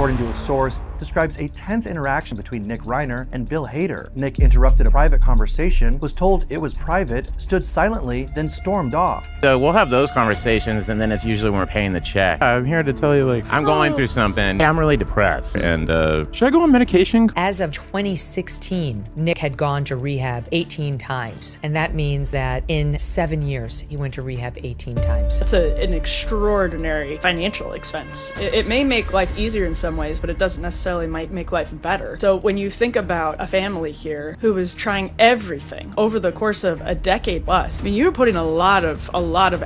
according to a source, describes a tense interaction between Nick Reiner and Bill Hader. Nick interrupted a private conversation, was told it was private, stood silently, then stormed off. So we'll have those conversations, and then it's usually when we're paying the check. I'm here to tell you, I'm going through something. I'm really depressed, and should I go on medication? As of 2016, Nick had gone to rehab 18 times, and that means that in 7 years, he went to rehab 18 times. It's an extraordinary financial expense. It may make life easier in some ways, but it doesn't necessarily might make life better. So when you think about a family here who was trying everything over the course of a decade plus, I mean, you were putting a lot of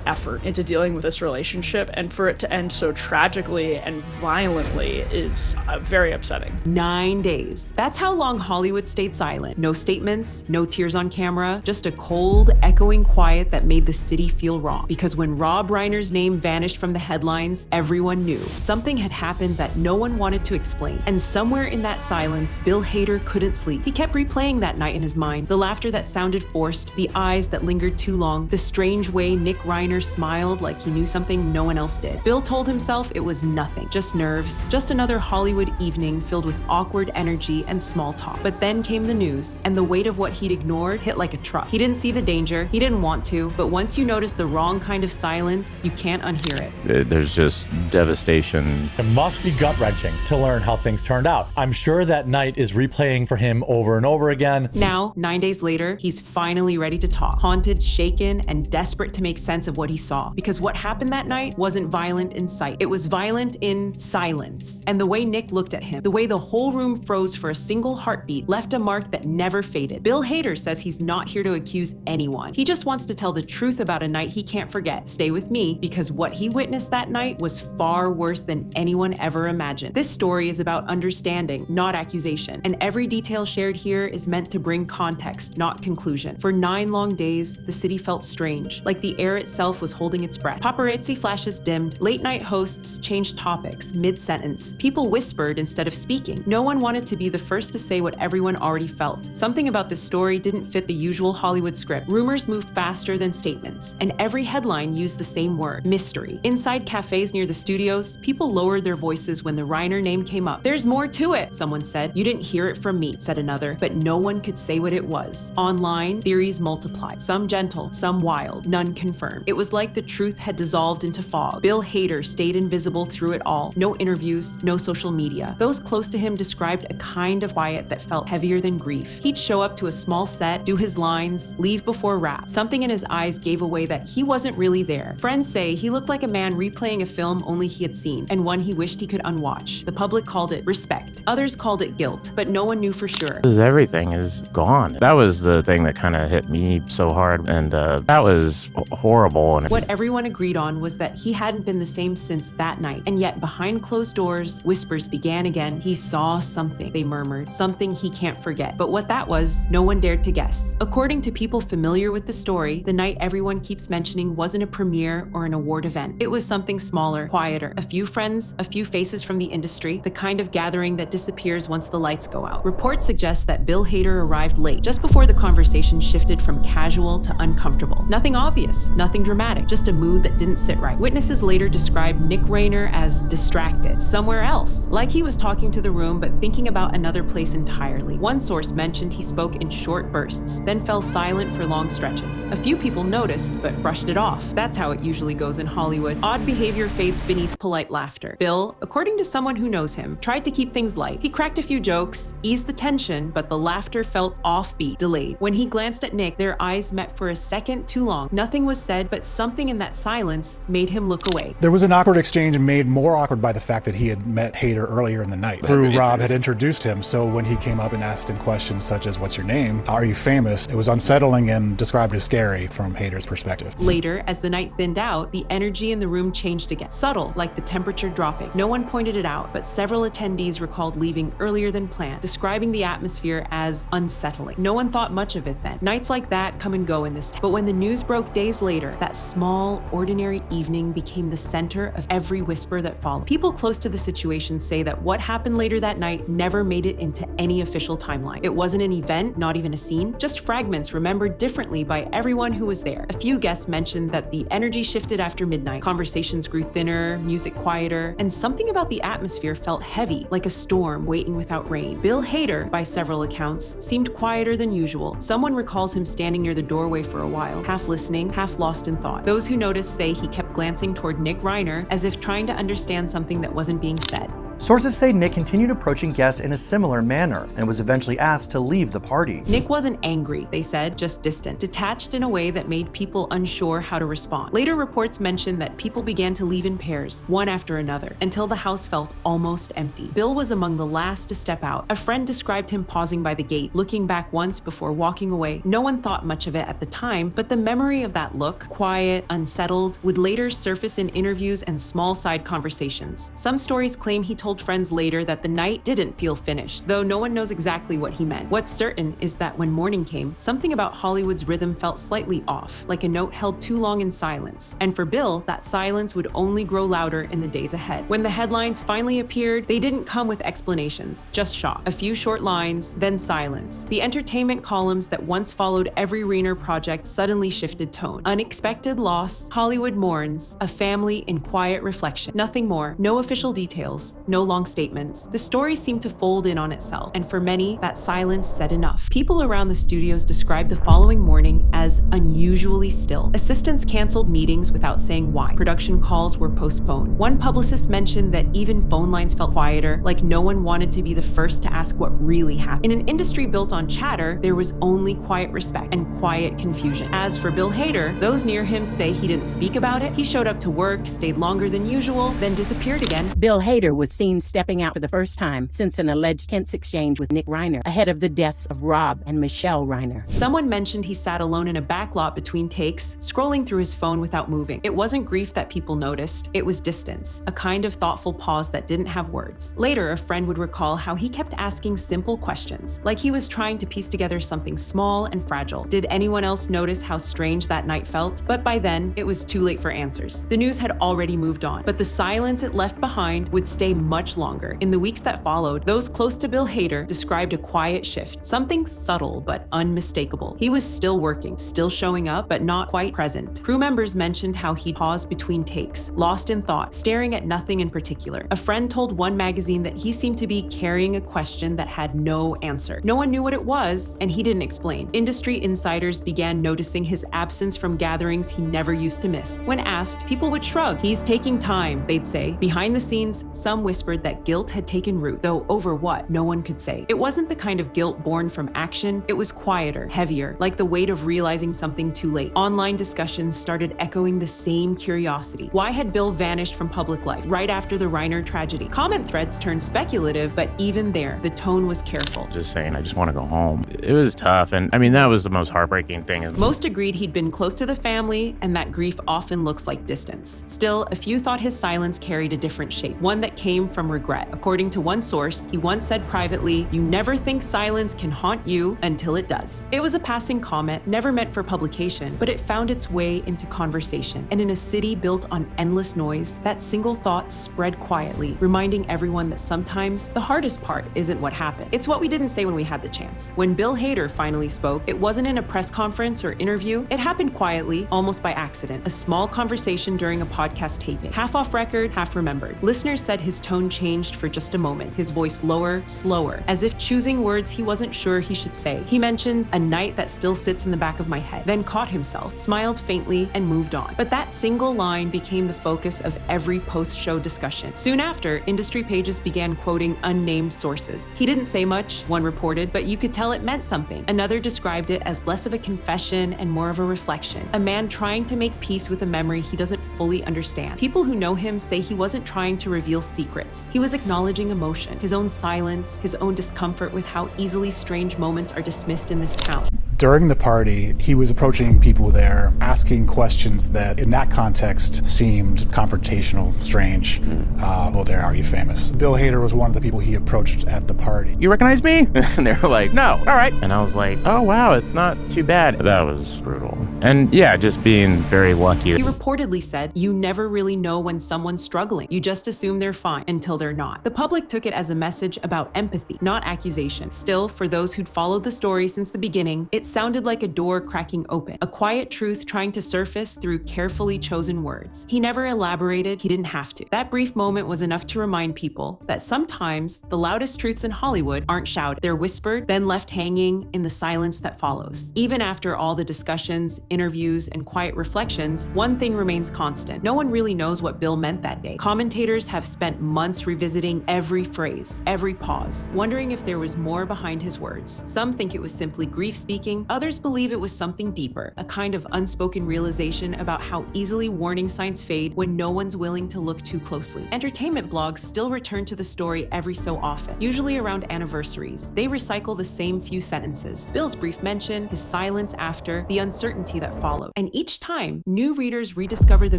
effort into dealing with this relationship, and for it to end so tragically and violently is very upsetting. 9 days. That's how long Hollywood stayed silent. No statements, no tears on camera, just a cold, echoing quiet that made the city feel wrong. Because when Rob Reiner's name vanished from the headlines, everyone knew something had happened that no one wanted to explain. And somewhere in that silence, Bill Hader couldn't sleep. He kept replaying that night in his mind, the laughter that sounded forced, the eyes that lingered too long, the strange way Nick Reiner smiled like he knew something no one else did. Bill told himself it was nothing, just nerves, just another Hollywood evening filled with awkward energy and small talk. But then came the news, and the weight of what he'd ignored hit like a truck. He didn't see the danger, he didn't want to, but once you notice the wrong kind of silence, you can't unhear it. There's just devastation. It must be gut-wrenching to learn how things turned out. I'm sure that night is replaying for him over and over again. Now, 9 days later, he's finally ready to talk, haunted, shaken, and desperate to make sense of what he saw. Because what happened that night wasn't violent in sight. It was violent in silence. And the way Nick looked at him, the way the whole room froze for a single heartbeat, left a mark that never faded. Bill Hader says he's not here to accuse anyone. He just wants to tell the truth about a night he can't forget. Stay with me, because what he witnessed that night was far worse than anyone ever imagined. This story is about understanding, not accusation, and every detail shared here is meant to bring context, not conclusion. For 9 long days, the city felt strange, like the air itself was holding its breath. Paparazzi flashes dimmed, late-night hosts changed topics mid-sentence. People whispered instead of speaking. No one wanted to be the first to say what everyone already felt. Something about this story didn't fit the usual Hollywood script. Rumors moved faster than statements, and every headline used the same word, mystery. Inside cafes near the studios, people lowered their voices when the Reiner name came up. There's more to it, someone said. You didn't hear it from me, said another, but no one could say what it was. Online, theories multiplied, some gentle, some wild, none confirmed. It was like the truth had dissolved into fog. Bill Hader stayed invisible through it all. No interviews, no social media. Those close to him described a kind of quiet that felt heavier than grief. He'd show up to a small set, do his lines, leave before wrap. Something in his eyes gave away that he wasn't really there. Friends say he looked like a man replaying a film only he had seen, and one he wished he could unwatch. The public called it respect. Others called it guilt, but no one knew for sure. Everything is gone. That was the thing that kind of hit me so hard, and that was horrible. And what everyone agreed on was that he hadn't been the same since that night, and yet behind closed doors, whispers began again. He saw something, they murmured, something he can't forget. But what that was, no one dared to guess. According to people familiar with the story, the night everyone keeps mentioning wasn't a premiere or an award event. It was something smaller, quieter. A few friends, a few faces from the industry, the kind of gathering that disappears once the lights go out. Reports suggest that Bill Hader arrived late, just before the conversation shifted from casual to uncomfortable. Nothing obvious, nothing dramatic, just a mood that didn't sit right. Witnesses later described Nick Reiner as distracted, somewhere else, like he was talking to the room but thinking about another place entirely. One source mentioned he spoke in short bursts, then fell silent for long stretches. A few people noticed but brushed it off. That's how it usually goes in Hollywood. Odd behavior fades beneath polite laughter. Bill, according to someone who knows him, tried to keep things light. He cracked a few jokes, eased the tension, but the laughter felt offbeat, delayed. When he glanced at Nick, their eyes met for a second too long. Nothing was said, but something in that silence made him look away. There was an awkward exchange made more awkward by the fact that he had met Hader earlier in the night. Rob had introduced him, so when he came up and asked him questions such as, "What's your name? Are you famous?" it was unsettling and described as scary from Hader's perspective. Later, as the night thinned out, the energy in the room changed again. Subtle, like the temperature dropping. No one pointed it out, but several attendees recalled leaving earlier than planned, describing the atmosphere as unsettling. No one thought much of it then. Nights like that come and go in this town. But when the news broke days later, that small, ordinary evening became the center of every whisper that followed. People close to the situation say that what happened later that night never made it into any official timeline. It wasn't an event, not even a scene, just fragments remembered differently by everyone who was there. A few guests mentioned that the energy shifted after midnight. Conversations grew thinner, music quieter, and something about the atmosphere atmosphere felt heavy, like a storm waiting without rain. Bill Hader, by several accounts, seemed quieter than usual. Someone recalls him standing near the doorway for a while, half listening, half lost in thought. Those who noticed say he kept glancing toward Nick Reiner as if trying to understand something that wasn't being said. Sources say Nick continued approaching guests in a similar manner and was eventually asked to leave the party. Nick wasn't angry, they said, just distant, detached in a way that made people unsure how to respond. Later reports mentioned that people began to leave in pairs, one after another, until the house felt almost empty. Bill was among the last to step out. A friend described him pausing by the gate, looking back once before walking away. No one thought much of it at the time, but the memory of that look, quiet, unsettled, would later surface in interviews and small side conversations. Some stories claim he told friends later that the night didn't feel finished, though no one knows exactly what he meant. What's certain is that when morning came, something about Hollywood's rhythm felt slightly off, like a note held too long in silence. And for Bill, that silence would only grow louder in the days ahead. When the headlines finally appeared, they didn't come with explanations, just shock. A few short lines, then silence. The entertainment columns that once followed every Reiner project suddenly shifted tone. Unexpected loss, Hollywood mourns, a family in quiet reflection. Nothing more, no official details, no long statements. The story seemed to fold in on itself, and for many, that silence said enough. People around the studios described the following morning as unusually still. Assistants canceled meetings without saying why. Production calls were postponed. One publicist mentioned that even phone lines felt quieter, like no one wanted to be the first to ask what really happened. In an industry built on chatter, there was only quiet respect and quiet confusion. As for Bill Hader, those near him say he didn't speak about it. He showed up to work, stayed longer than usual, then disappeared again. Bill Hader was seen stepping out for the first time since an alleged tense exchange with Nick Reiner ahead of the deaths of Rob and Michelle Reiner. Someone mentioned he sat alone in a backlot between takes, scrolling through his phone without moving. It wasn't grief that people noticed, it was distance, a kind of thoughtful pause that didn't have words. Later, a friend would recall how he kept asking simple questions, like he was trying to piece together something small and fragile. Did anyone else notice how strange that night felt? But by then, it was too late for answers. The news had already moved on, but the silence it left behind would stay much longer. In the weeks that followed, those close to Bill Hader described a quiet shift, something subtle but unmistakable. He was still working, still showing up, but not quite present. Crew members mentioned how he paused between takes, lost in thought, staring at nothing in particular. A friend told one magazine that he seemed to be carrying a question that had no answer. No one knew what it was, and he didn't explain. Industry insiders began noticing his absence from gatherings he never used to miss. When asked, people would shrug. He's taking time, they'd say. Behind the scenes, some whispered that guilt had taken root, though over what, no one could say. It wasn't the kind of guilt born from action, it was quieter, heavier, like the weight of realizing something too late. Online discussions started echoing the same curiosity. Why had Bill vanished from public life right after the Reiner tragedy? Comment threads turned speculative, but even there, the tone was careful. Just saying, I just want to go home. It was tough, and I mean, that was the most heartbreaking thing. Most agreed he'd been close to the family, and that grief often looks like distance. Still, a few thought his silence carried a different shape, one that came from regret. According to one source, he once said privately, "You never think silence can haunt you until it does." It was a passing comment, never meant for publication, but it found its way into conversation. And in a city built on endless noise, that single thought spread quietly, reminding everyone that sometimes the hardest part isn't what happened. It's what we didn't say when we had the chance. When Bill Hader finally spoke, it wasn't in a press conference or interview. It happened quietly, almost by accident. A small conversation during a podcast taping. Half off record, half remembered. Listeners said his tone changed for just a moment, his voice lower, slower, as if choosing words he wasn't sure he should say. He mentioned a night that still sits in the back of my head, then caught himself, smiled faintly, and moved on. But that single line became the focus of every post-show discussion. Soon after, industry pages began quoting unnamed sources. He didn't say much, one reported, but you could tell it meant something. Another described it as less of a confession and more of a reflection. A man trying to make peace with a memory he doesn't fully understand. People who know him say he wasn't trying to reveal secrets. He was acknowledging emotion, his own silence, his own discomfort with how easily strange moments are dismissed in this town. During the party, he was approaching people there, asking questions that in that context seemed confrontational, strange. Well, there, are you famous? Bill Hader was one of the people he approached at the party. You recognize me? And they were like, no, all right. And I was like, oh, wow, it's not too bad. That was brutal. And yeah, just being very lucky. He reportedly said, "You never really know when someone's struggling. You just assume they're fine until they're not." The public took it as a message about empathy, not accusation. Still, for those who'd followed the story since the beginning, it sounded like a door cracking open, a quiet truth trying to surface through carefully chosen words. He never elaborated, he didn't have to. That brief moment was enough to remind people that sometimes the loudest truths in Hollywood aren't shouted. They're whispered, then left hanging in the silence that follows. Even after all the discussions, interviews, and quiet reflections, one thing remains constant. No one really knows what Bill meant that day. Commentators have spent months revisiting every phrase, every pause, wondering if there was more behind his words. Some think it was simply grief speaking, others believe it was something deeper, a kind of unspoken realization about how easily warning signs fade when no one's willing to look too closely. Entertainment blogs still return to the story every so often, usually around anniversaries. They recycle the same few sentences: Bill's brief mention, his silence after, the uncertainty that followed. And each time, new readers rediscover the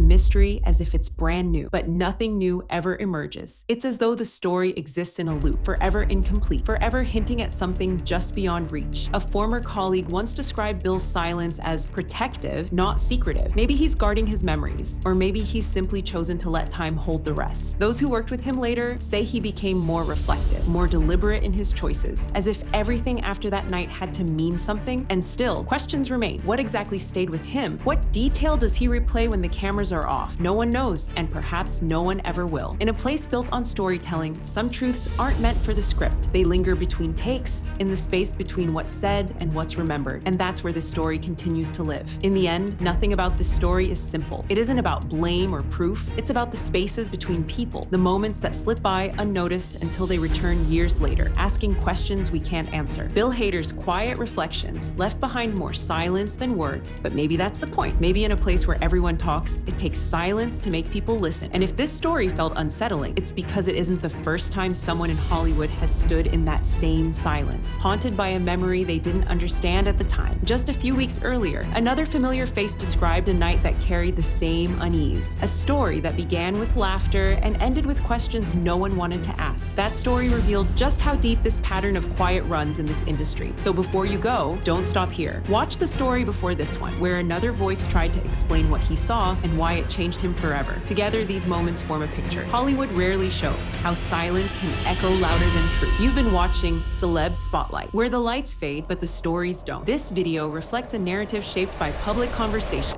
mystery as if it's brand new, but nothing new ever emerges. It's as though the story exists in a loop, forever incomplete, forever hinting at something just beyond reach. A former colleague once described Bill's silence as protective, not secretive. Maybe he's guarding his memories, or maybe he's simply chosen to let time hold the rest. Those who worked with him later say he became more reflective, more deliberate in his choices, as if everything after that night had to mean something. And still, questions remain. What exactly stayed with him? What detail does he replay when the cameras are off? No one knows, and perhaps no one ever will. In a place built on storytelling, some truths aren't meant for the script. They linger between takes, in the space between what's said and what's remembered. And that's where the story continues to live. In the end, nothing about this story is simple. It isn't about blame or proof. It's about the spaces between people, the moments that slip by unnoticed until they return years later, asking questions we can't answer. Bill Hader's quiet reflections left behind more silence than words, but maybe that's the point. Maybe in a place where everyone talks, it takes silence to make people listen. And if this story felt unsettling, it's because it isn't the first time someone in Hollywood has stood in that same silence, haunted by a memory they didn't understand at the time. Just a few weeks earlier, another familiar face described a night that carried the same unease, a story that began with laughter and ended with questions no one wanted to ask. That story revealed just how deep this pattern of quiet runs in this industry. So before you go, don't stop here. Watch the story before this one, where another voice tried to explain what he saw and why it changed him forever. Together, these moments form a picture Hollywood rarely shows: how silence can echo louder than truth. You've been watching Celeb Spotlight, where the lights fade but the stories don't. This video reflects a narrative shaped by public conversation.